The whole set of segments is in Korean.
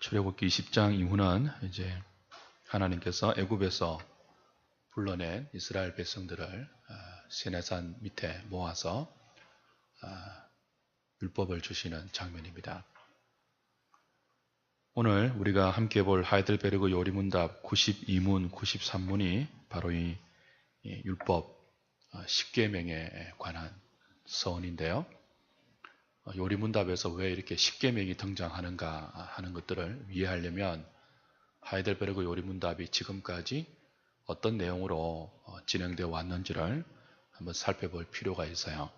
출애굽기 20장 이후는 이제 하나님께서 애굽에서 불러낸 이스라엘 백성들을 시내산 밑에 모아서 율법을 주시는 장면입니다. 오늘 우리가 함께 볼 하이델베르그 요리문답 92문, 93문이 바로 이 율법 10계명에 관한 서원인데요. 요리문답에서 왜 이렇게 10계명이 등장하는가 하는 것들을 이해하려면 하이델베르그 요리문답이 지금까지 어떤 내용으로 진행되어 왔는지를 한번 살펴볼 필요가 있어요.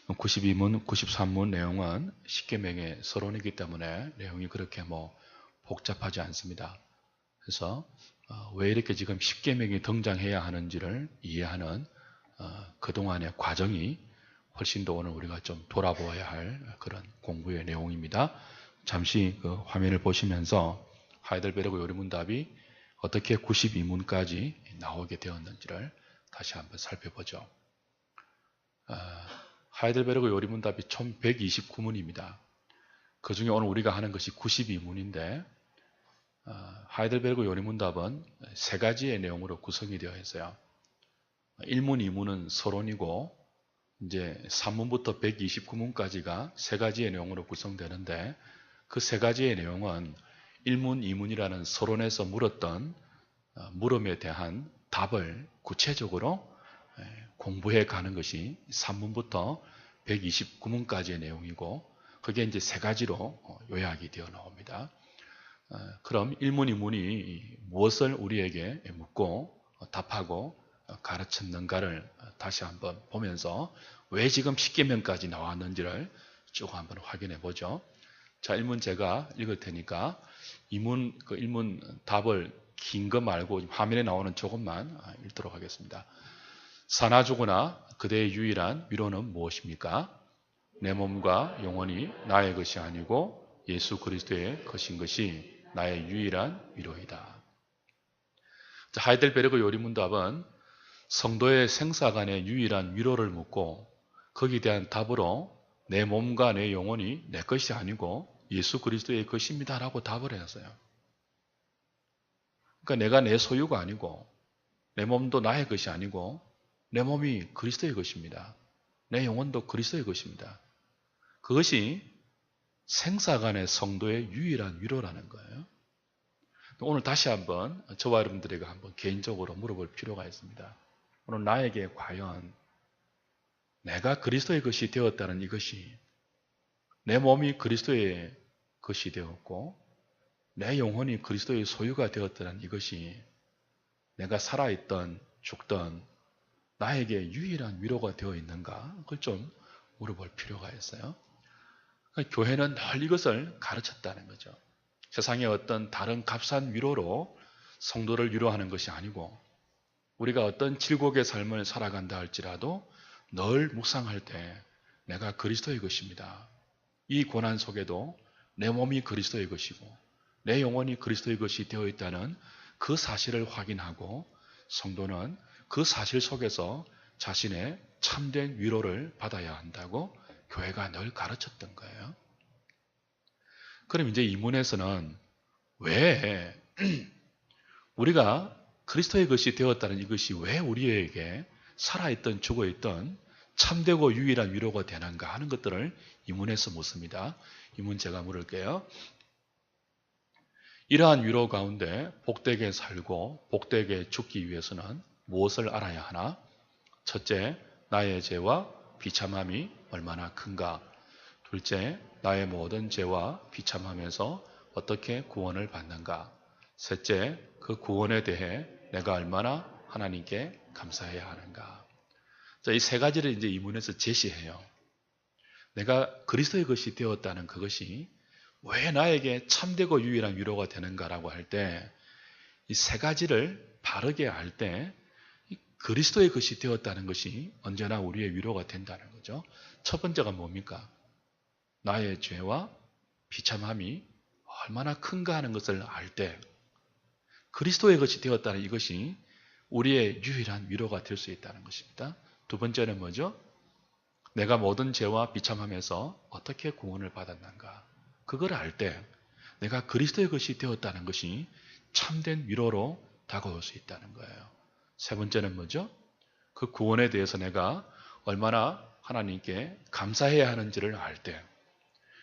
92문, 93문 내용은 10계명의 서론이기 때문에 내용이 그렇게 복잡하지 않습니다. 그래서 왜 이렇게 지금 10계명이 등장해야 하는지를 이해하는 그동안의 과정이 훨씬 더 오늘 우리가 좀 돌아보아야 할 그런 공부의 내용입니다. 잠시 그 화면을 보시면서 하이델베르그 요리문답이 어떻게 92문까지 나오게 되었는지를 다시 한번 살펴보죠. 하이델베르그 요리문답이 총 129문입니다. 그 중에 오늘 우리가 하는 것이 92문인데 하이델베르그 요리문답은 세 가지의 내용으로 구성이 되어 있어요. 1문, 2문은 서론이고 이제 3문부터 129문까지가 세 가지의 내용으로 구성되는데 그 세 가지의 내용은 1문, 2문이라는 서론에서 물었던 물음에 대한 답을 구체적으로 공부해 가는 것이 3문부터 129문까지의 내용이고 그게 이제 세 가지로 요약이 되어 나옵니다. 그럼 1문, 2문이 무엇을 우리에게 묻고 답하고 가르쳤는가를 다시 한번 보면서 왜 지금 10계명까지 나왔는지를 쭉 한번 확인해 보죠. 자, 1문 제가 읽을 테니까 1문 답을 긴 거 말고 화면에 나오는 조금만 읽도록 하겠습니다. 사나 죽으나 그대의 유일한 위로는 무엇입니까? 내 몸과 영혼이 나의 것이 아니고 예수 그리스도의 것인 것이 나의 유일한 위로이다. 자, 하이델베르그 요리문답은 성도의 생사간의 유일한 위로를 묻고 거기에 대한 답으로 내 몸과 내 영혼이 내 것이 아니고 예수 그리스도의 것입니다 라고 답을 했어요. 그러니까 내가 내 소유가 아니고 내 몸도 나의 것이 아니고 내 몸이 그리스도의 것입니다. 내 영혼도 그리스도의 것입니다. 그것이 생사간의 성도의 유일한 위로라는 거예요. 오늘 다시 한번 저와 여러분들에게 한번 개인적으로 물어볼 필요가 있습니다. 오늘 나에게 과연 내가 그리스도의 것이 되었다는 이것이 내 몸이 그리스도의 것이 되었고 내 영혼이 그리스도의 소유가 되었다는 이것이 내가 살아있던 죽던 나에게 유일한 위로가 되어 있는가? 그걸 좀 물어볼 필요가 있어요. 교회는 늘 이것을 가르쳤다는 거죠. 세상의 어떤 다른 값싼 위로로 성도를 위로하는 것이 아니고 우리가 어떤 질곡의 삶을 살아간다 할지라도 늘 묵상할 때 내가 그리스도의 것입니다. 이 고난 속에도 내 몸이 그리스도의 것이고 내 영혼이 그리스도의 것이 되어 있다는 그 사실을 확인하고 성도는 그 사실 속에서 자신의 참된 위로를 받아야 한다고 교회가 늘 가르쳤던 거예요. 그럼 이제 이 문에서는 왜 우리가 그리스도의 것이 되었다는 이것이 왜 우리에게 살아있던 죽어있던 참되고 유일한 위로가 되는가 하는 것들을 이 문에서 묻습니다. 이 문 제가 물을게요. 이러한 위로 가운데 복되게 살고 복되게 죽기 위해서는 무엇을 알아야 하나? 첫째, 나의 죄와 비참함이 얼마나 큰가? 둘째, 나의 모든 죄와 비참함에서 어떻게 구원을 받는가? 셋째, 그 구원에 대해 내가 얼마나 하나님께 감사해야 하는가? 자, 이 세 가지를 이제 이 문에서 제시해요. 내가 그리스도의 것이 되었다는 그것이 왜 나에게 참되고 유일한 위로가 되는가라고 할 때 이 세 가지를 바르게 알 때 그리스도의 것이 되었다는 것이 언제나 우리의 위로가 된다는 거죠. 첫 번째가 뭡니까? 나의 죄와 비참함이 얼마나 큰가 하는 것을 알 때 그리스도의 것이 되었다는 이것이 우리의 유일한 위로가 될 수 있다는 것입니다. 두 번째는 뭐죠? 내가 모든 죄와 비참함에서 어떻게 구원을 받았는가? 그걸 알 때 내가 그리스도의 것이 되었다는 것이 참된 위로로 다가올 수 있다는 거예요. 세 번째는 뭐죠? 그 구원에 대해서 내가 얼마나 하나님께 감사해야 하는지를 알 때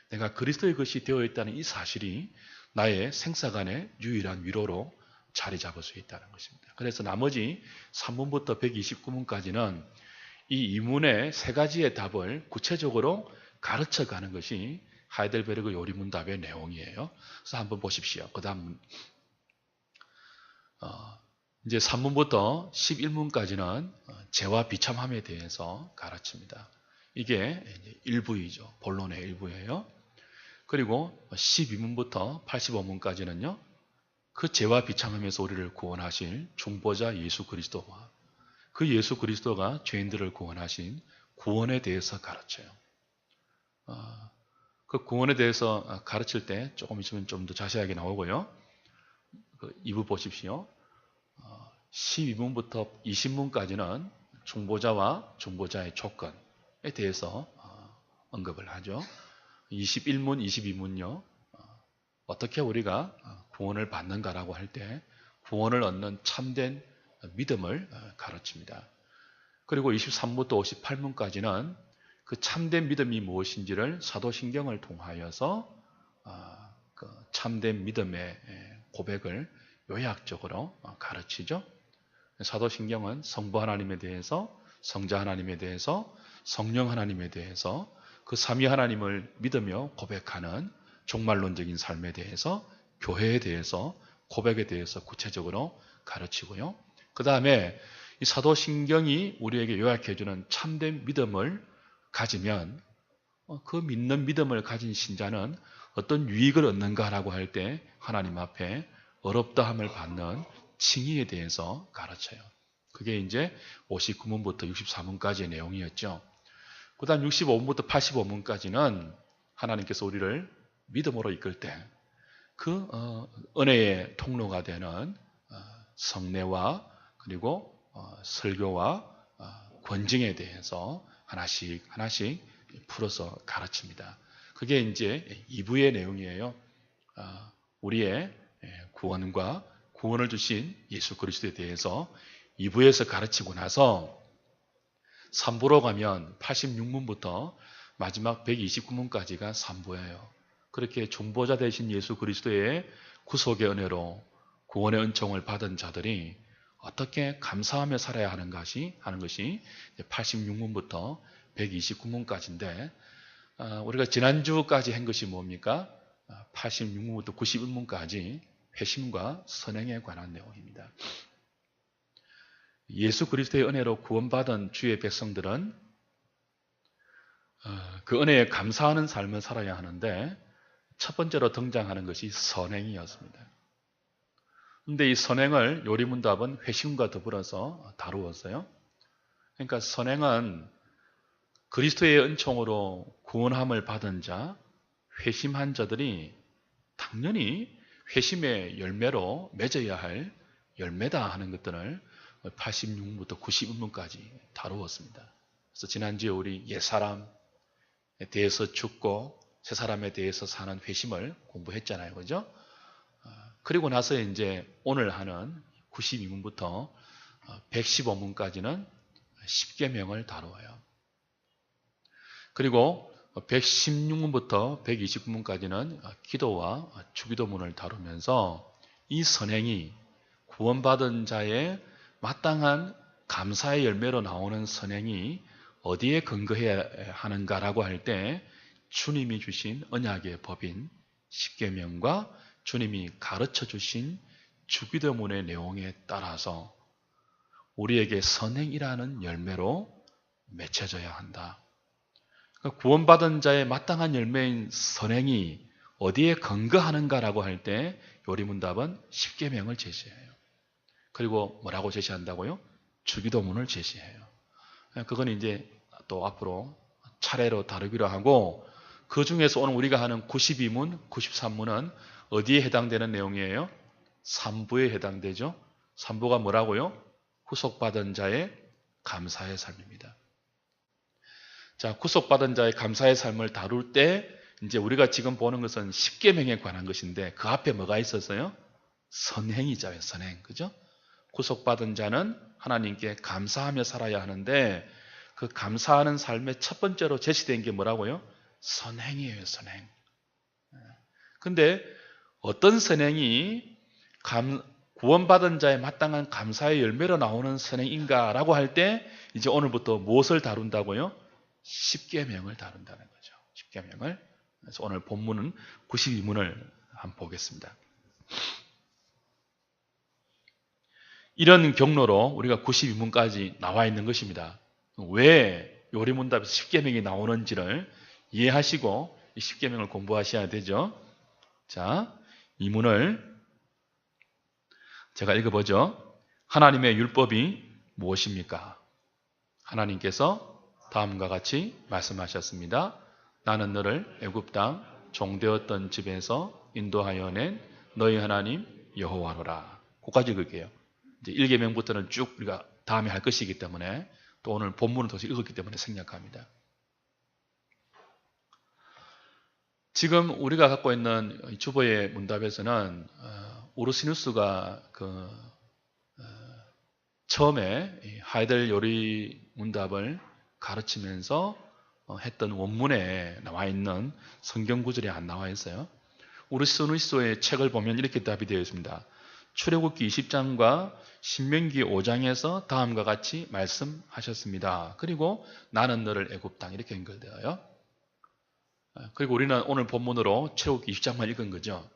내가 그리스도의 것이 되어 있다는 이 사실이 나의 생사간의 유일한 위로로 자리 잡을 수 있다는 것입니다. 그래서 나머지 3문부터 129문까지는 이 이문의 세 가지의 답을 구체적으로 가르쳐가는 것이 하이델베르그 요리문답의 내용이에요. 그래서 한번 보십시오. 그 다음 이제 3문부터 11문까지는 죄와 비참함에 대해서 가르칩니다. 이게 일부이죠. 본론의 일부예요. 그리고 12문부터 85문까지는요. 그 죄와 비참함에서 우리를 구원하실 중보자 예수 그리스도와 그 예수 그리스도가 죄인들을 구원하신 구원에 대해서 가르쳐요. 그 구원에 대해서 가르칠 때 조금 있으면 좀 더 자세하게 나오고요. 그 2부 보십시오. 12문부터 20문까지는 중보자와 중보자의 조건에 대해서 언급을 하죠. 21문, 22문요. 어떻게 우리가 구원을 받는가라고 할 때 구원을 얻는 참된 믿음을 가르칩니다. 그리고 23문부터 58문까지는 그 참된 믿음이 무엇인지를 사도신경을 통하여서 그 참된 믿음의 고백을 요약적으로 가르치죠. 사도신경은 성부 하나님에 대해서, 성자 하나님에 대해서, 성령 하나님에 대해서 그 삼위 하나님을 믿으며 고백하는 종말론적인 삶에 대해서, 교회에 대해서, 고백에 대해서 구체적으로 가르치고요. 그 다음에 이 사도신경이 우리에게 요약해주는 참된 믿음을 가지면 그 믿는 믿음을 가진 신자는 어떤 유익을 얻는가라고 할 때 하나님 앞에 어렵다함을 받는 칭의에 대해서 가르쳐요. 그게 이제 59문부터 64문까지의 내용이었죠. 그 다음 65문부터 85문까지는 하나님께서 우리를 믿음으로 이끌 때 그 은혜의 통로가 되는 성례와 그리고 설교와 권징에 대해서 하나씩 하나씩 풀어서 가르칩니다. 그게 이제 2부의 내용이에요. 우리의 구원과 구원을 주신 예수 그리스도에 대해서 2부에서 가르치고 나서 3부로 가면 86문부터 마지막 129문까지가 3부예요. 그렇게 중보자 되신 예수 그리스도의 구속의 은혜로 구원의 은총을 받은 자들이 어떻게 감사하며 살아야 하는 것이 86문부터 129문까지인데 우리가 지난주까지 한 것이 뭡니까? 86문부터 91문까지 회심과 선행에 관한 내용입니다. 예수 그리스도의 은혜로 구원받은 주의 백성들은 그 은혜에 감사하는 삶을 살아야 하는데 첫 번째로 등장하는 것이 선행이었습니다. 그런데 이 선행을 요리문답은 회심과 더불어서 다루었어요. 그러니까 선행은 그리스도의 은총으로 구원함을 받은 자, 회심한 자들이 당연히 회심의 열매로 맺어야 할 열매다 하는 것들을 86문부터 91문까지 다루었습니다. 그래서 지난주에 우리 옛사람에 대해서 죽고 새 사람에 대해서 사는 회심을 공부했잖아요. 그죠? 그리고 나서 이제 오늘 하는 92문부터 115문까지는 십계명을 다루어요. 그리고 116문부터 129문까지는 기도와 주기도문을 다루면서 이 선행이 구원받은 자의 마땅한 감사의 열매로 나오는 선행이 어디에 근거해야 하는가라고 할 때 주님이 주신 언약의 법인 십계명과 주님이 가르쳐 주신 주기도문의 내용에 따라서 우리에게 선행이라는 열매로 맺혀져야 한다. 그러니까 구원받은 자의 마땅한 열매인 선행이 어디에 근거하는가라고 할 때 요리문답은 십계명을 제시해요. 그리고 뭐라고 제시한다고요? 주기도문을 제시해요. 그건 이제 또 앞으로 차례로 다루기로 하고 그 중에서 오늘 우리가 하는 92문, 93문은 어디에 해당되는 내용이에요? 3부에 해당되죠. 3부가 뭐라고요? 구속받은 자의 감사의 삶입니다. 자, 구속받은 자의 감사의 삶을 다룰 때 이제 우리가 지금 보는 것은 십계명에 관한 것인데 그 앞에 뭐가 있었어요? 선행이잖아요. 선행. 그죠? 구속받은 자는 하나님께 감사하며 살아야 하는데 그 감사하는 삶의 첫 번째로 제시된 게 뭐라고요? 선행이에요. 선행. 근데 어떤 선행이 구원받은 자의 마땅한 감사의 열매로 나오는 선행인가라고 할 때 이제 오늘부터 무엇을 다룬다고요? 십계명을 다룬다는 거죠. 십계명을. 그래서 오늘 본문은 92문을 한번 보겠습니다. 이런 경로로 우리가 92문까지 나와 있는 것입니다. 왜 요리문답에서 십계명이 나오는지를 이해하시고 이 십계명을 공부하셔야 되죠. 자, 이 문을 제가 읽어보죠. 하나님의 율법이 무엇입니까? 하나님께서 다음과 같이 말씀하셨습니다. 나는 너를 애굽 땅 종되었던 집에서 인도하여 낸 너희 하나님 여호와로라. 그까지 읽을게요. 이제 1계명부터는 쭉 우리가 다음에 할 것이기 때문에 또 오늘 본문을 도시 읽었기 때문에 생략합니다. 지금 우리가 갖고 있는 주보의 문답에서는 우르시누스가 처음에 하이델 요리 문답을 가르치면서 했던 원문에 나와 있는 성경 구절이 안 나와 있어요. 우르시누스의 책을 보면 이렇게 답이 되어 있습니다. 출애굽기 20장과 신명기 5장에서 다음과 같이 말씀하셨습니다. 그리고 나는 너를 애굽 땅 이렇게 연결되어요. 그리고 우리는 오늘 본문으로 출애굽기 20장만 읽은 거죠.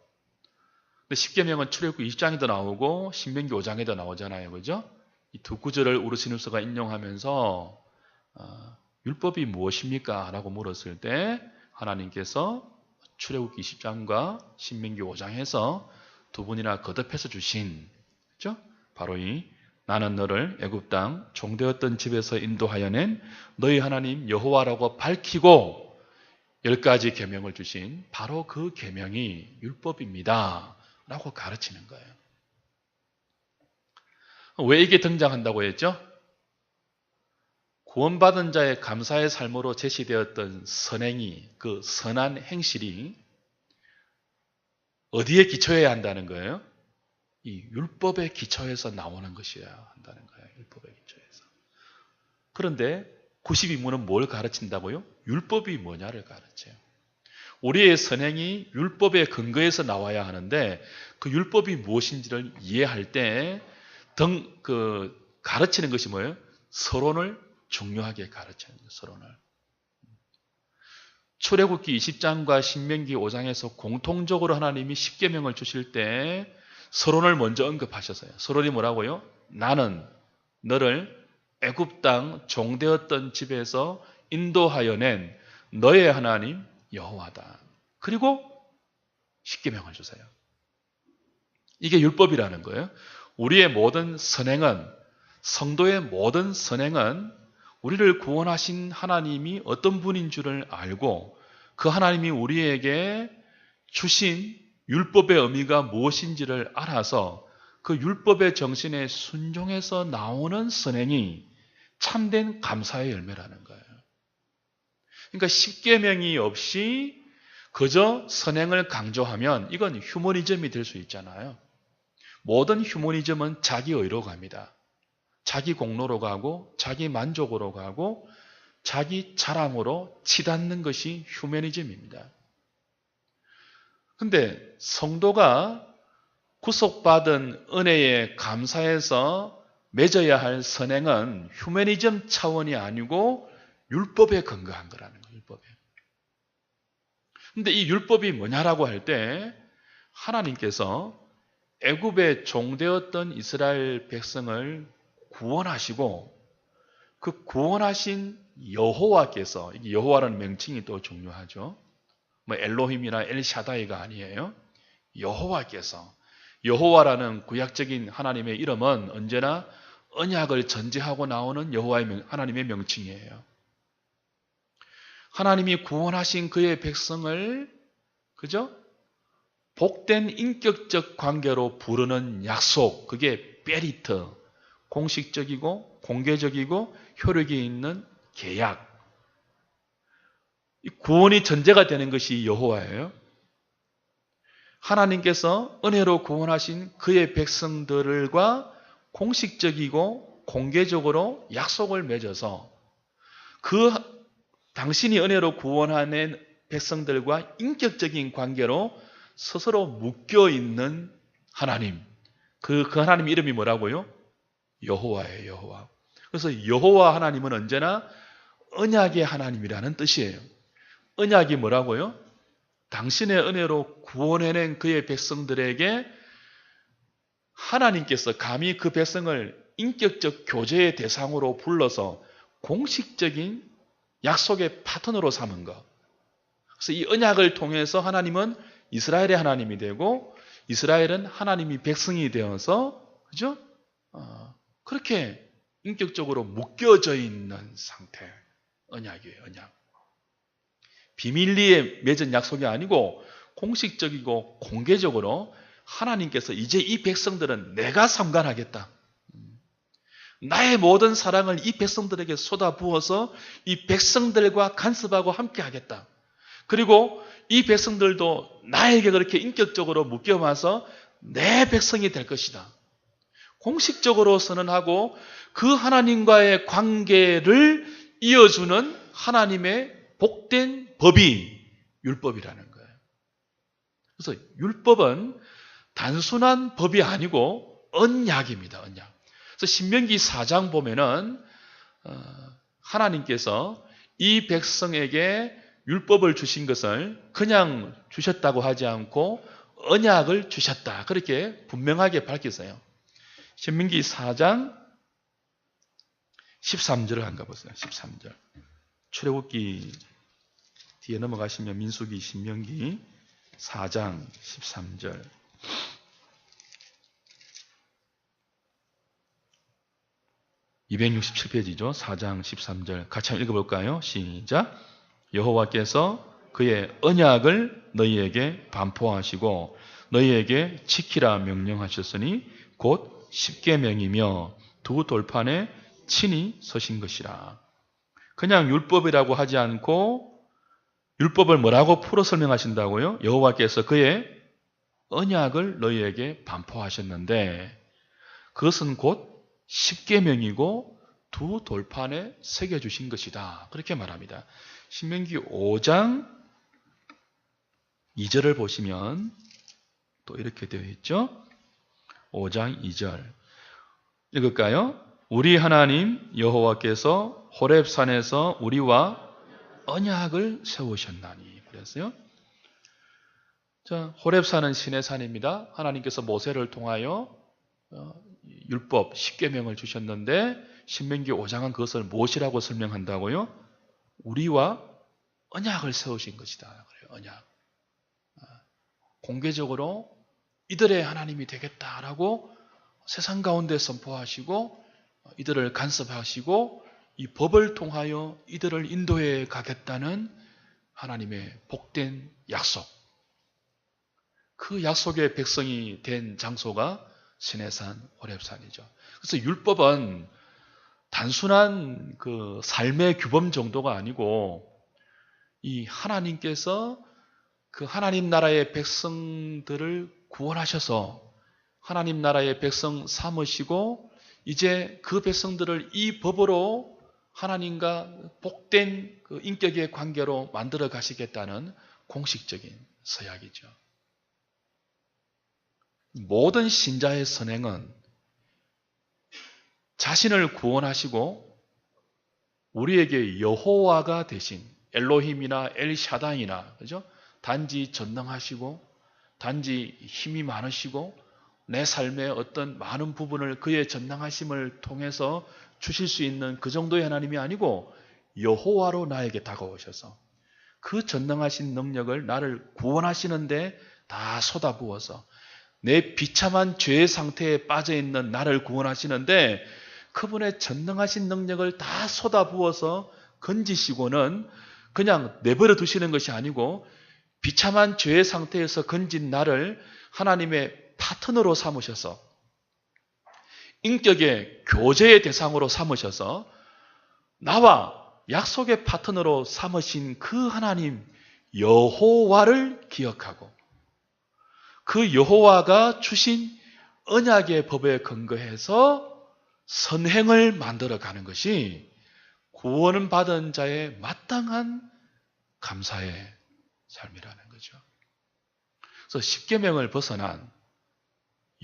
근데 십계명은 출애굽기 20장에도 나오고 신명기 5장에도 나오잖아요. 그죠? 이 두 구절을 우르시누스가 인용하면서 율법이 무엇입니까? 라고 물었을 때 하나님께서 출애굽기 20장과 신명기 5장에서 두 분이나 거듭해서 주신, 그죠? 바로 이 나는 너를 애굽 땅 종되었던 집에서 인도하여 낸 너희 하나님 여호와라고 밝히고 10가지 계명을 주신 바로 그 계명이 율법입니다. 라고 가르치는 거예요. 왜 이게 등장한다고 했죠? 구원받은 자의 감사의 삶으로 제시되었던 선행이, 그 선한 행실이 어디에 기초해야 한다는 거예요? 이 율법의 기초에서 나오는 것이어야 한다는 거예요. 율법의 기초에서. 그런데 92문은 뭘 가르친다고요? 율법이 뭐냐를 가르쳐요. 우리의 선행이 율법의 근거에서 나와야 하는데 그 율법이 무엇인지를 이해할 때 가르치는 것이 뭐예요? 서론을 중요하게 가르치는 거예요. 서론을. 출애굽기 20장과 신명기 5장에서 공통적으로 하나님이 십계명을 주실 때 서론을 먼저 언급하셨어요. 서론이 뭐라고요? 나는 너를 애굽 땅 종되었던 집에서 인도하여 낸 너의 하나님 여호와다. 그리고 십계명을 주세요. 이게 율법이라는 거예요. 우리의 모든 선행은, 성도의 모든 선행은 우리를 구원하신 하나님이 어떤 분인 줄을 알고 그 하나님이 우리에게 주신 율법의 의미가 무엇인지를 알아서 그 율법의 정신에 순종해서 나오는 선행이 참된 감사의 열매라는 거예요. 그러니까 십계명이 없이 그저 선행을 강조하면 이건 휴머니즘이 될 수 있잖아요. 모든 휴머니즘은 자기 의로 갑니다. 자기 공로로 가고 자기 만족으로 가고 자기 자랑으로 치닫는 것이 휴머니즘입니다. 그런데 성도가 구속받은 은혜에 감사해서 맺어야 할 선행은 휴머니즘 차원이 아니고 율법에 근거한 거라는 거예요. 율법에. 그런데 이 율법이 뭐냐라고 할 때 하나님께서 애굽에 종되었던 이스라엘 백성을 구원하시고 그 구원하신 여호와께서, 이게 여호와라는 명칭이 또 중요하죠. 뭐 엘로힘이나 엘샤다이가 아니에요. 여호와께서, 여호와라는 구약적인 하나님의 이름은 언제나 언약을 전제하고 나오는 여호와의 하나님의 명칭이에요. 하나님이 구원하신 그의 백성을, 그죠? 복된 인격적 관계로 부르는 약속, 그게 베리트, 공식적이고 공개적이고 효력이 있는 계약. 이 구원이 전제가 되는 것이 여호와예요. 하나님께서 은혜로 구원하신 그의 백성들과 공식적이고 공개적으로 약속을 맺어서 그 당신이 은혜로 구원하는 백성들과 인격적인 관계로 스스로 묶여 있는 하나님. 그 하나님 이름이 뭐라고요? 여호와예요, 여호와. 그래서 여호와 하나님은 언제나 언약의 하나님이라는 뜻이에요. 언약이 뭐라고요? 당신의 은혜로 구원해낸 그의 백성들에게 하나님께서 감히 그 백성을 인격적 교제의 대상으로 불러서 공식적인 약속의 파트너로 삼은 것. 그래서 이 언약을 통해서 하나님은 이스라엘의 하나님이 되고 이스라엘은 하나님이 백성이 되어서 그죠? 그렇게 인격적으로 묶여져 있는 상태. 언약이에요, 언약. 비밀리에 맺은 약속이 아니고 공식적이고 공개적으로 하나님께서 이제 이 백성들은 내가 상관하겠다. 나의 모든 사랑을 이 백성들에게 쏟아부어서 이 백성들과 간섭하고 함께 하겠다. 그리고 이 백성들도 나에게 그렇게 인격적으로 묶여와서 내 백성이 될 것이다. 공식적으로 선언하고 그 하나님과의 관계를 이어주는 하나님의 복된 법이 율법이라는 거예요. 그래서 율법은 단순한 법이 아니고 언약입니다. 언약. 그래서 신명기 4장 보면은 하나님께서 이 백성에게 율법을 주신 것을 그냥 주셨다고 하지 않고 언약을 주셨다. 그렇게 분명하게 밝혔어요. 신명기 4장 13절을 한가 보세요. 13절. 출애굽기 뒤에 넘어가시면 민수기, 신명기 4장 13절. (267페이지죠) 4장 13절 같이 한번 읽어볼까요? 시작. 여호와께서 그의 언약을 너희에게 반포하시고 너희에게 지키라 명령하셨으니 곧 십계명이며 두 돌판에 친히 서신 것이라. 그냥 율법이라고 하지 않고 율법을 뭐라고 풀어 설명하신다고요? 여호와께서 그의 언약을 너희에게 반포하셨는데 그것은 곧 십계명이고 두 돌판에 새겨주신 것이다. 그렇게 말합니다. 신명기 5장 2절을 보시면 또 이렇게 되어 있죠. 5장 2절 읽을까요? 우리 하나님 여호와께서 호렙산에서 우리와 언약을 세우셨나니. 그랬어요. 자, 호렙산은 신의 산입니다. 하나님께서 모세를 통하여 율법, 십계명을 주셨는데 신명기 5장은 그것을 무엇이라고 설명한다고요? 우리와 언약을 세우신 것이다. 그래요. 언약. 공개적으로 이들의 하나님이 되겠다라고 세상 가운데 선포하시고 이들을 간섭하시고 이 법을 통하여 이들을 인도해 가겠다는 하나님의 복된 약속. 그 약속의 백성이 된 장소가 시내산 호렙산이죠. 그래서 율법은 단순한 그 삶의 규범 정도가 아니고 이 하나님께서 그 하나님 나라의 백성들을 구원하셔서 하나님 나라의 백성 삼으시고 이제 그 백성들을 이 법으로 하나님과 복된 그 인격의 관계로 만들어 가시겠다는 공식적인 서약이죠. 모든 신자의 선행은 자신을 구원하시고 우리에게 여호와가 되신 엘로힘이나 엘샤다이나 그죠? 단지 전능하시고 단지 힘이 많으시고 내 삶의 어떤 많은 부분을 그의 전능하심을 통해서 주실 수 있는 그 정도의 하나님이 아니고 여호와로 나에게 다가오셔서 그 전능하신 능력을 나를 구원하시는데 다 쏟아부어서 내 비참한 죄의 상태에 빠져있는 나를 구원하시는데 그분의 전능하신 능력을 다 쏟아부어서 건지시고는 그냥 내버려 두시는 것이 아니고 비참한 죄의 상태에서 건진 나를 하나님의 파트너로 삼으셔서 인격의 교제의 대상으로 삼으셔서 나와 약속의 파트너로 삼으신 그 하나님 여호와를 기억하고 그 여호와가 주신 언약의 법에 근거해서 선행을 만들어가는 것이 구원을 받은 자의 마땅한 감사의 삶이라는 거죠. 그래서 십계명을 벗어난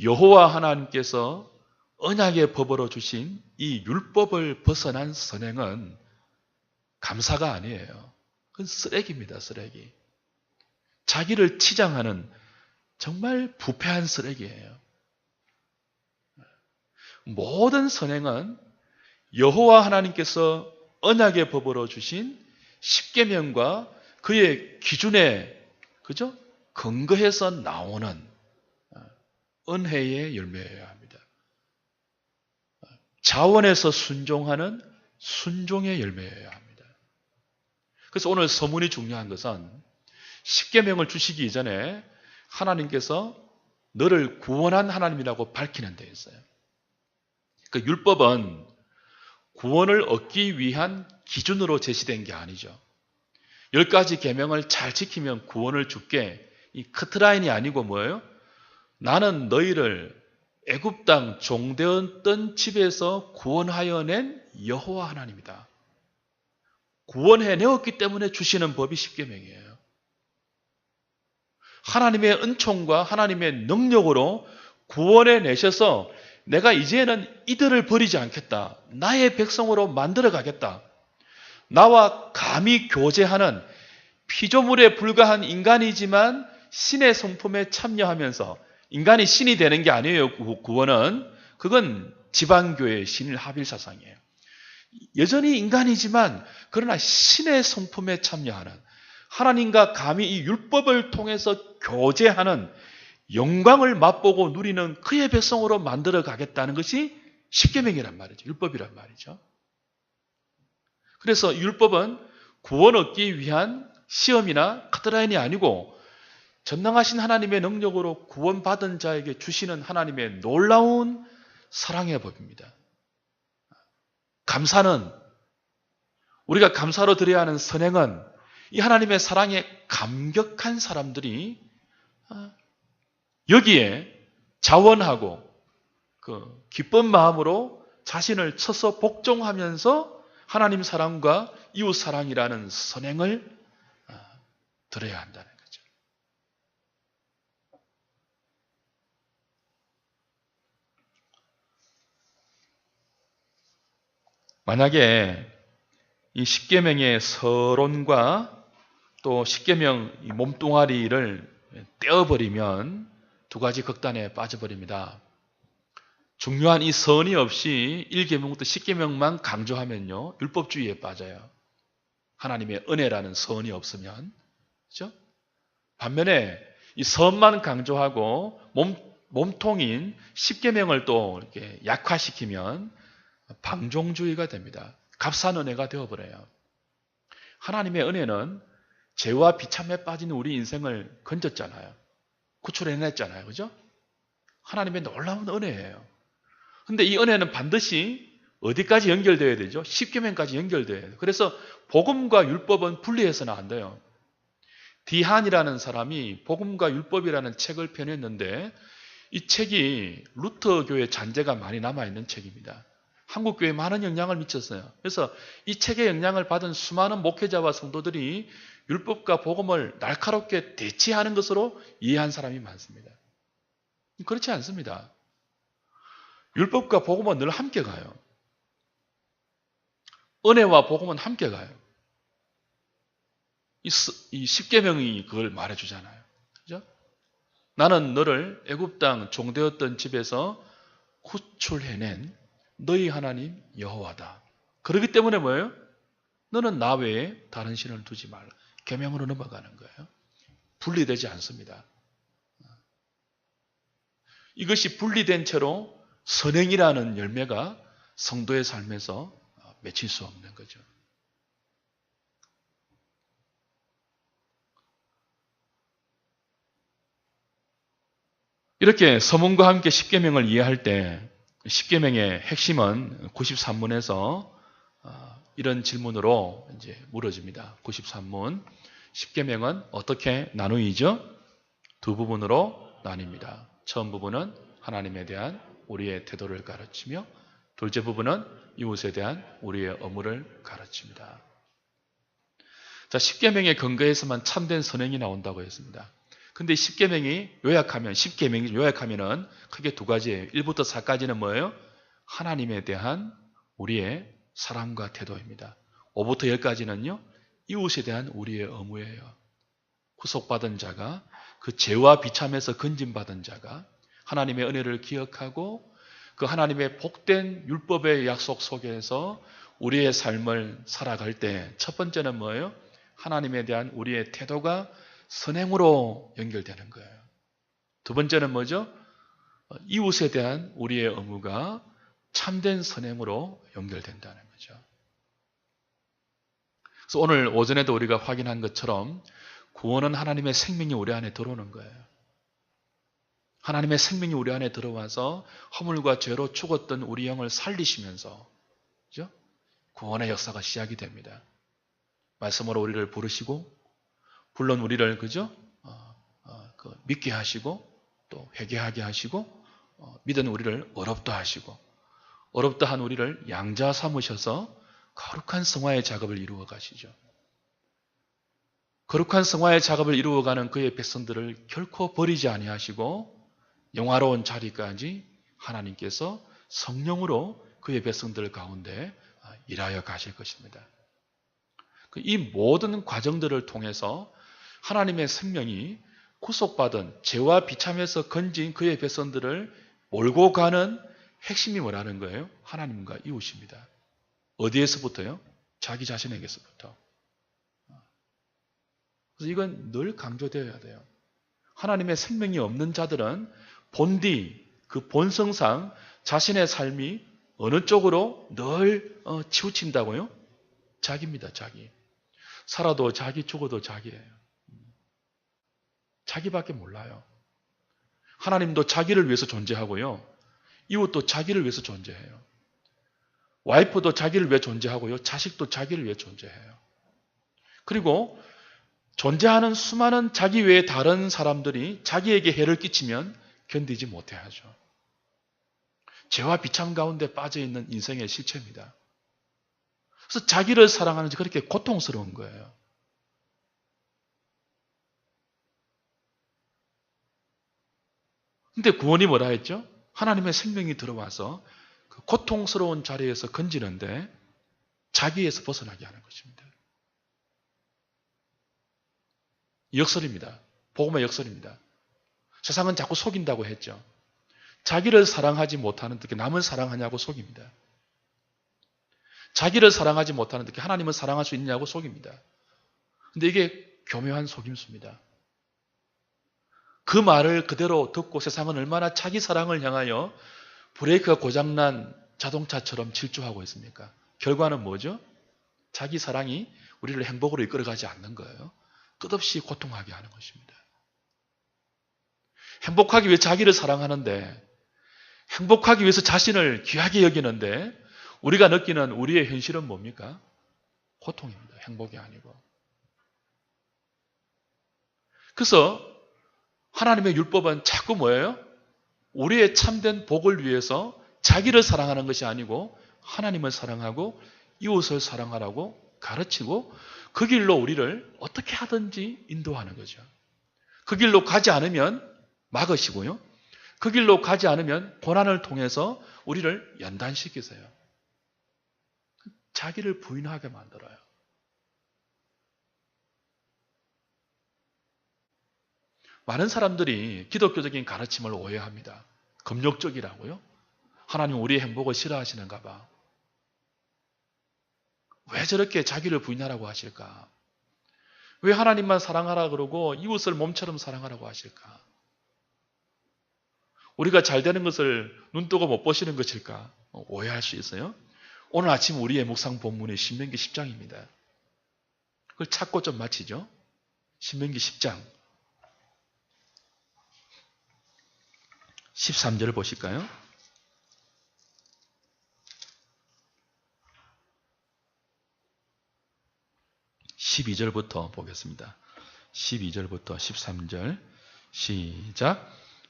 여호와 하나님께서 언약의 법으로 주신 이 율법을 벗어난 선행은 감사가 아니에요. 그건 쓰레기입니다, 쓰레기. 자기를 치장하는 정말 부패한 쓰레기예요. 모든 선행은 여호와 하나님께서 언약의 법으로 주신 십계명과 그의 기준에 그죠? 근거해서 나오는 은혜의 열매여야 합니다. 자원에서 순종하는 순종의 열매여야 합니다. 그래서 오늘 서문이 중요한 것은 십계명을 주시기 이전에 하나님께서 너를 구원한 하나님이라고 밝히는 데 있어요. 그 율법은 구원을 얻기 위한 기준으로 제시된 게 아니죠. 10가지 계명을 잘 지키면 구원을 줄게. 이 커트라인이 아니고 뭐예요? 나는 너희를 애굽 땅 종되었던 집에서 구원하여 낸 여호와 하나님이다. 구원해내었기 때문에 주시는 법이 십계명이에요. 하나님의 은총과 하나님의 능력으로 구원해내셔서 내가 이제는 이들을 버리지 않겠다. 나의 백성으로 만들어 가겠다. 나와 감히 교제하는 피조물에 불과한 인간이지만 신의 성품에 참여하면서 인간이 신이 되는 게 아니에요. 구원은. 그건 지방교회의 신일 하빌사상이에요. 여전히 인간이지만 그러나 신의 성품에 참여하는 하나님과 감히 이 율법을 통해서 교제하는 영광을 맛보고 누리는 그의 백성으로 만들어 가겠다는 것이 십계명이란 말이죠. 율법이란 말이죠. 그래서 율법은 구원 얻기 위한 시험이나 카트라인이 아니고 전능하신 하나님의 능력으로 구원받은 자에게 주시는 하나님의 놀라운 사랑의 법입니다. 감사는 우리가 감사로 드려야 하는 선행은 이 하나님의 사랑에 감격한 사람들이 여기에 자원하고 그 기쁜 마음으로 자신을 쳐서 복종하면서 하나님 사랑과 이웃 사랑이라는 선행을 드려야 한다는 거죠. 만약에 이 십계명의 서론과 또 십계명 몸뚱아리를 떼어버리면 두 가지 극단에 빠져버립니다. 중요한 이 선이 없이 1계명부터 10계명만 강조하면요, 율법주의에 빠져요. 하나님의 은혜라는 선이 없으면. 그렇죠? 반면에 이 선만 강조하고 몸통인 10계명을 또 이렇게 약화시키면 방종주의가 됩니다. 값싼 은혜가 되어버려요. 하나님의 은혜는 죄와 비참에 빠진 우리 인생을 건졌잖아요. 구출해냈잖아요. 그죠? 하나님의 놀라운 은혜예요. 근데 이 은혜는 반드시 어디까지 연결되어야 되죠? 십계명까지 연결되어야 돼요. 그래서 복음과 율법은 분리해서는 안 돼요. 디한이라는 사람이 복음과 율법이라는 책을 펴냈는데 이 책이 루터 교회 잔재가 많이 남아있는 책입니다. 한국 교회에 많은 영향을 미쳤어요. 그래서 이 책의 영향을 받은 수많은 목회자와 성도들이 율법과 복음을 날카롭게 대치하는 것으로 이해한 사람이 많습니다. 그렇지 않습니다. 율법과 복음은 늘 함께 가요. 은혜와 복음은 함께 가요. 이 십계명이 그걸 말해주잖아요. 그죠? 나는 너를 애굽 땅 종되었던 집에서 구출해낸 너희 하나님 여호와다. 그렇기 때문에 뭐예요? 너는 나 외에 다른 신을 두지 말라. 계명으로 넘어가는 거예요. 분리되지 않습니다. 이것이 분리된 채로 선행이라는 열매가 성도의 삶에서 맺힐 수 없는 거죠. 이렇게 서문과 함께 십계명을 이해할 때 십계명의 핵심은 93문에서 이런 질문으로 이제 물어집니다. 93문. 십계명은 어떻게 나누이죠? 두 부분으로 나뉩니다. 처음 부분은 하나님에 대한 우리의 태도를 가르치며 둘째 부분은 이웃에 대한 우리의 의무를 가르칩니다. 자, 십계명의 근거에서만 참된 선행이 나온다고 했습니다. 근데 십계명이 요약하면은 크게 두 가지예요. 1부터 4까지는 뭐예요? 하나님에 대한 우리의 사랑과 태도입니다. 5부터 10까지는요. 이웃에 대한 우리의 의무예요. 구속받은 자가 그 죄와 비참에서 건진받은 자가 하나님의 은혜를 기억하고 그 하나님의 복된 율법의 약속 속에서 우리의 삶을 살아갈 때 첫 번째는 뭐예요? 하나님에 대한 우리의 태도가 선행으로 연결되는 거예요. 두 번째는 뭐죠? 이웃에 대한 우리의 의무가 참된 선행으로 연결된다는 거죠. 그래서 오늘 오전에도 우리가 확인한 것처럼 구원은 하나님의 생명이 우리 안에 들어오는 거예요. 하나님의 생명이 우리 안에 들어와서 허물과 죄로 죽었던 우리 영을 살리시면서 그죠? 구원의 역사가 시작이 됩니다. 말씀으로 우리를 부르시고 물론 우리를 그죠? 믿게 하시고 또 회개하게 하시고 믿은 우리를 어렵다 하시고 어렵다 한 우리를 양자 삼으셔서 거룩한 성화의 작업을 이루어 가시죠. 거룩한 성화의 작업을 이루어가는 그의 백성들을 결코 버리지 아니하시고 영화로운 자리까지 하나님께서 성령으로 그의 백성들 가운데 일하여 가실 것입니다. 이 모든 과정들을 통해서 하나님의 생명이 구속받은 죄와 비참에서 건진 그의 백성들을 몰고 가는 핵심이 뭐라는 거예요? 하나님과 이웃입니다. 어디에서부터요? 자기 자신에게서부터. 그래서 이건 늘 강조되어야 돼요. 하나님의 생명이 없는 자들은 본디, 그 본성상 자신의 삶이 어느 쪽으로 늘 치우친다고요? 자기입니다, 자기. 살아도 자기, 죽어도 자기예요. 자기밖에 몰라요. 하나님도 자기를 위해서 존재하고요. 이웃도 자기를 위해서 존재해요. 와이프도 자기를 위해 존재하고요. 자식도 자기를 위해 존재해요. 그리고 존재하는 수많은 자기 외의 다른 사람들이 자기에게 해를 끼치면 견디지 못해하죠. 죄와 비참 가운데 빠져있는 인생의 실체입니다. 그래서 자기를 사랑하는 지 그렇게 고통스러운 거예요. 근데 구원이 뭐라 했죠? 하나님의 생명이 들어와서 그 고통스러운 자리에서 건지는데 자기에서 벗어나게 하는 것입니다. 역설입니다. 복음의 역설입니다. 세상은 자꾸 속인다고 했죠. 자기를 사랑하지 못하는 듯이 남을 사랑하냐고 속입니다. 자기를 사랑하지 못하는 듯이 하나님을 사랑할 수 있냐고 속입니다. 근데 이게 교묘한 속임수입니다. 그 말을 그대로 듣고 세상은 얼마나 자기 사랑을 향하여 브레이크가 고장난 자동차처럼 질주하고 있습니까? 결과는 뭐죠? 자기 사랑이 우리를 행복으로 이끌어가지 않는 거예요. 끝없이 고통하게 하는 것입니다. 행복하기 위해 자기를 사랑하는데 행복하기 위해서 자신을 귀하게 여기는데 우리가 느끼는 우리의 현실은 뭡니까? 고통입니다. 행복이 아니고. 그래서 하나님의 율법은 자꾸 뭐예요? 우리의 참된 복을 위해서 자기를 사랑하는 것이 아니고 하나님을 사랑하고 이웃을 사랑하라고 가르치고 그 길로 우리를 어떻게 하든지 인도하는 거죠. 그 길로 가지 않으면 막으시고요. 그 길로 가지 않으면 고난을 통해서 우리를 연단시키세요. 자기를 부인하게 만들어요. 많은 사람들이 기독교적인 가르침을 오해합니다. 금욕적이라고요? 하나님 우리의 행복을 싫어하시는가 봐. 왜 저렇게 자기를 부인하라고 하실까? 왜 하나님만 사랑하라 그러고 이웃을 몸처럼 사랑하라고 하실까? 우리가 잘 되는 것을 눈뜨고 못 보시는 것일까? 오해할 수 있어요. 오늘 아침 우리의 묵상 본문이 신명기 10장입니다. 그걸 찾고 좀 마치죠. 신명기 10장 13절을 보실까요? 12절부터 보겠습니다. 12절부터 13절 시작.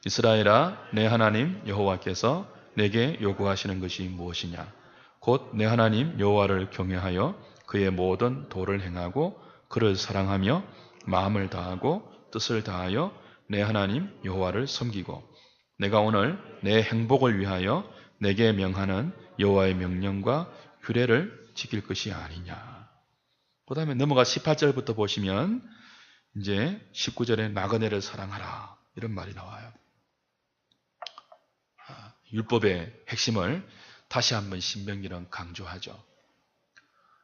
이스라엘아, 내 하나님 여호와께서 내게 요구하시는 것이 무엇이냐? 곧 내 하나님 여호와를 경외하여 그의 모든 도를 행하고 그를 사랑하며 마음을 다하고 뜻을 다하여 내 하나님 여호와를 섬기고 내가 오늘 내 행복을 위하여 내게 명하는 여호와의 명령과 규례를 지킬 것이 아니냐. 그 다음에 넘어가 18절부터 보시면 이제 19절에 나그네를 사랑하라 이런 말이 나와요. 율법의 핵심을 다시 한번 신명기는 강조하죠.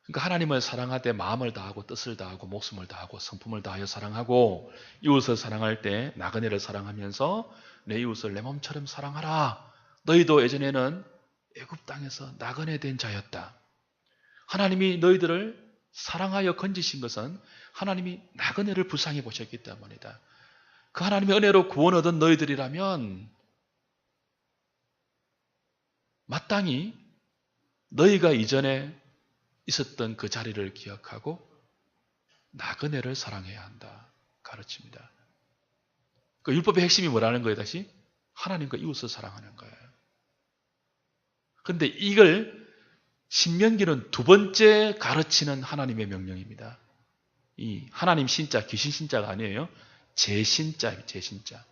그러니까 하나님을 사랑할 때 마음을 다하고 뜻을 다하고 목숨을 다하고 성품을 다하여 사랑하고 이웃을 사랑할 때 나그네를 사랑하면서 내 이웃을 내 몸처럼 사랑하라. 너희도 예전에는 애굽 땅에서 나그네 된 자였다. 하나님이 너희들을 사랑하여 건지신 것은 하나님이 나그네를 불쌍히 보셨기 때문이다. 그 하나님의 은혜로 구원 얻은 너희들이라면 마땅히 너희가 이전에 있었던 그 자리를 기억하고 나그네를 사랑해야 한다. 가르칩니다. 그 율법의 핵심이 뭐라는 거예요? 다시 하나님과 이웃을 사랑하는 거예요. 그런데 이걸 신명기는 두 번째 가르치는 하나님의 명령입니다. 이 하나님 신자, 귀신 신자가 아니에요. 제신자예요. 제신자.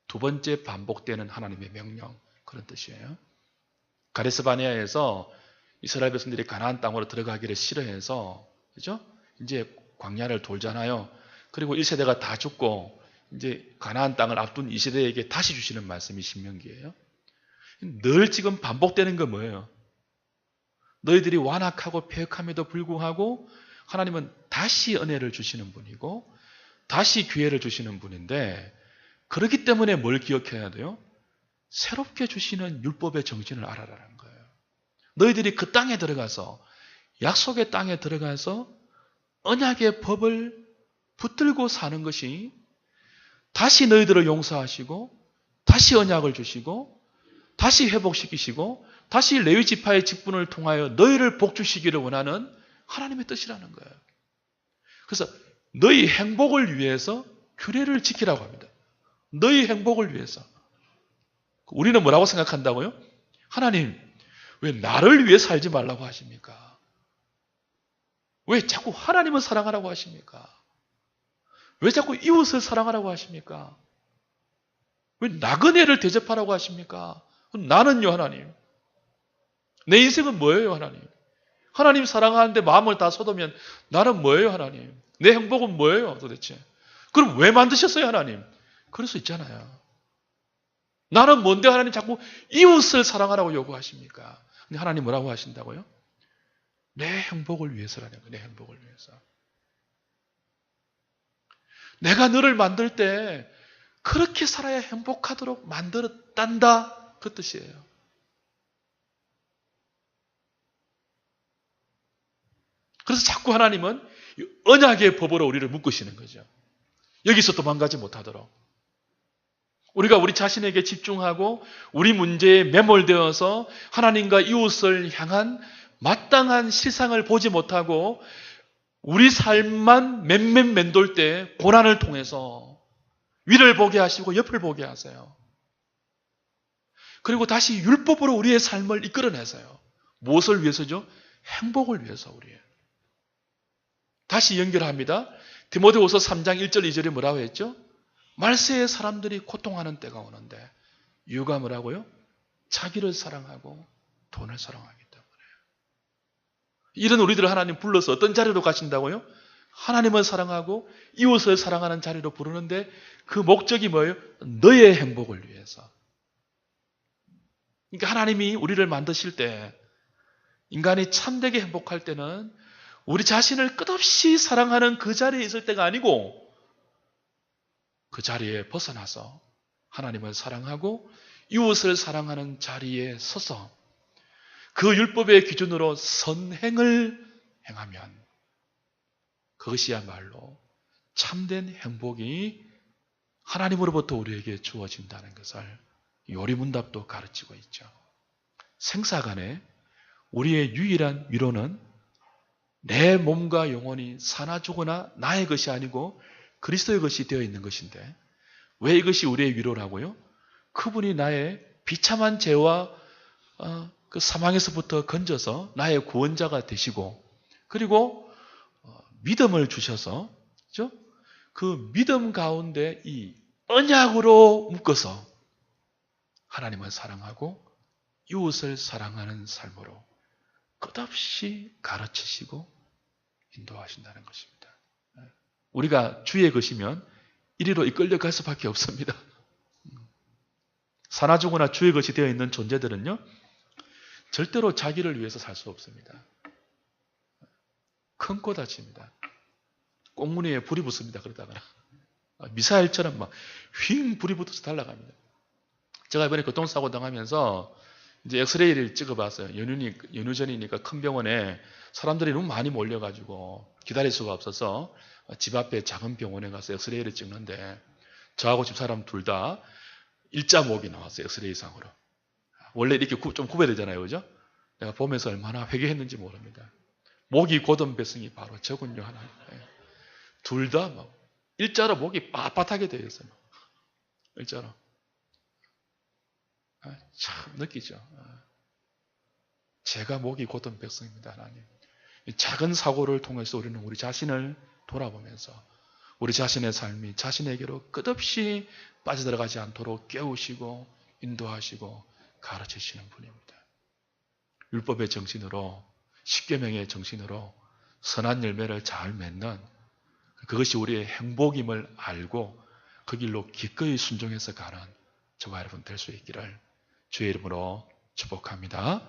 두 번째 반복되는 하나님의 명령, 그런 뜻이에요. 가데스 바네아에서 이스라엘 백성들이 가나안 땅으로 들어가기를 싫어해서, 그죠? 이제 광야를 돌잖아요. 그리고 1세대가 다 죽고 이제 가나안 땅을 앞둔 2세대에게 다시 주시는 말씀이 신명기예요. 늘 지금 반복되는 건 뭐예요? 너희들이 완악하고 패역함에도 불구하고 하나님은 다시 은혜를 주시는 분이고 다시 기회를 주시는 분인데, 그렇기 때문에 뭘 기억해야 돼요? 새롭게 주시는 율법의 정신을 알아라는 거예요. 너희들이 그 땅에 들어가서, 약속의 땅에 들어가서 언약의 법을 붙들고 사는 것이 다시 너희들을 용서하시고 다시 언약을 주시고 다시 회복시키시고 다시 레위 지파의 직분을 통하여 너희를 복주시기를 원하는 하나님의 뜻이라는 거예요. 그래서 너희 행복을 위해서 규례를 지키라고 합니다. 너희 행복을 위해서. 우리는 뭐라고 생각한다고요? 하나님, 왜 나를 위해 살지 말라고 하십니까? 왜 자꾸 하나님을 사랑하라고 하십니까? 왜 자꾸 이웃을 사랑하라고 하십니까? 왜 나그네를 대접하라고 하십니까? 나는요, 하나님. 내 인생은 뭐예요, 하나님? 하나님 사랑하는데 마음을 다 쏟으면 나는 뭐예요, 하나님? 내 행복은 뭐예요, 도대체? 그럼 왜 만드셨어요, 하나님? 그럴 수 있잖아요. 나는 뭔데 하나님 자꾸 이웃을 사랑하라고 요구하십니까? 근데 하나님 뭐라고 하신다고요? 내 행복을 위해서라는 거예요. 내 행복을 위해서. 내가 너를 만들 때 그렇게 살아야 행복하도록 만들었단다. 그 뜻이에요. 그래서 자꾸 하나님은 언약의 법으로 우리를 묶으시는 거죠. 여기서 도망가지 못하도록. 우리가 우리 자신에게 집중하고 우리 문제에 매몰되어서 하나님과 이웃을 향한 마땅한 실상을 보지 못하고 우리 삶만 맴맴 때 고난을 통해서 위를 보게 하시고 옆을 보게 하세요. 그리고 다시 율법으로 우리의 삶을 이끌어내세요. 무엇을 위해서죠? 행복을 위해서 우리의. 다시 연결합니다. 디모데후서 3장 1절 2절에 뭐라고 했죠? 말세의 사람들이 고통하는 때가 오는데 이유가 뭐라고요? 자기를 사랑하고 돈을 사랑하기 때문에. 이런 우리들을 하나님 불러서 어떤 자리로 가신다고요? 하나님을 사랑하고 이웃을 사랑하는 자리로 부르는데 그 목적이 뭐예요? 너의 행복을 위해서. 그러니까 하나님이 우리를 만드실 때 인간이 참되게 행복할 때는 우리 자신을 끝없이 사랑하는 그 자리에 있을 때가 아니고 그 자리에 벗어나서 하나님을 사랑하고 이웃을 사랑하는 자리에 서서 그 율법의 기준으로 선행을 행하면 그것이야말로 참된 행복이 하나님으로부터 우리에게 주어진다는 것을 요리문답도 가르치고 있죠. 생사간에 우리의 유일한 위로는 내 몸과 영혼이 사나 죽으나 나의 것이 아니고 그리스도의 것이 되어 있는 것인데 왜 이것이 우리의 위로라고요? 그분이 나의 비참한 죄와 그 사망에서부터 건져서 나의 구원자가 되시고 그리고 믿음을 주셔서 그렇죠? 그 믿음 가운데 이 언약으로 묶어서 하나님을 사랑하고 이웃을 사랑하는 삶으로 끝없이 가르치시고 인도하신다는 것입니다. 우리가 주의 것이면 이리로 이끌려갈 수밖에 없습니다. 사나 죽으나 주의 것이 되어 있는 존재들은요, 절대로 자기를 위해서 살 수 없습니다. 큰 코 다칩니다. 꽁무니에 불이 붙습니다. 그러다가 미사일처럼 막 휙 불이 붙어서 달아갑니다. 제가 이번에 교통사고 당하면서 이제 엑스레이를 찍어봤어요. 연휴 전이니까 큰 병원에 사람들이 너무 많이 몰려가지고 기다릴 수가 없어서 집 앞에 작은 병원에 가서 엑스레이를 찍는데 저하고 집사람 둘 다 일자목이 나왔어요. 엑스레이 상으로. 원래 이렇게 좀 구별되잖아요. 그죠? 내가 보면서 얼마나 회개했는지 모릅니다. 목이 곧은 배승이 바로 저군요 하나. 둘 다 막 일자로 목이 빳빳하게 되어 있어요. 일자로. 참 느끼죠. 제가 목이 곧은 백성입니다. 하나님. 이 작은 사고를 통해서 우리는 우리 자신을 돌아보면서 우리 자신의 삶이 자신에게로 끝없이 빠져들어가지 않도록 깨우시고 인도하시고 가르치시는 분입니다. 율법의 정신으로 십계명의 정신으로 선한 열매를 잘 맺는 그것이 우리의 행복임을 알고 그 길로 기꺼이 순종해서 가는 저와 여러분 될 수 있기를 주의 이름으로 축복합니다.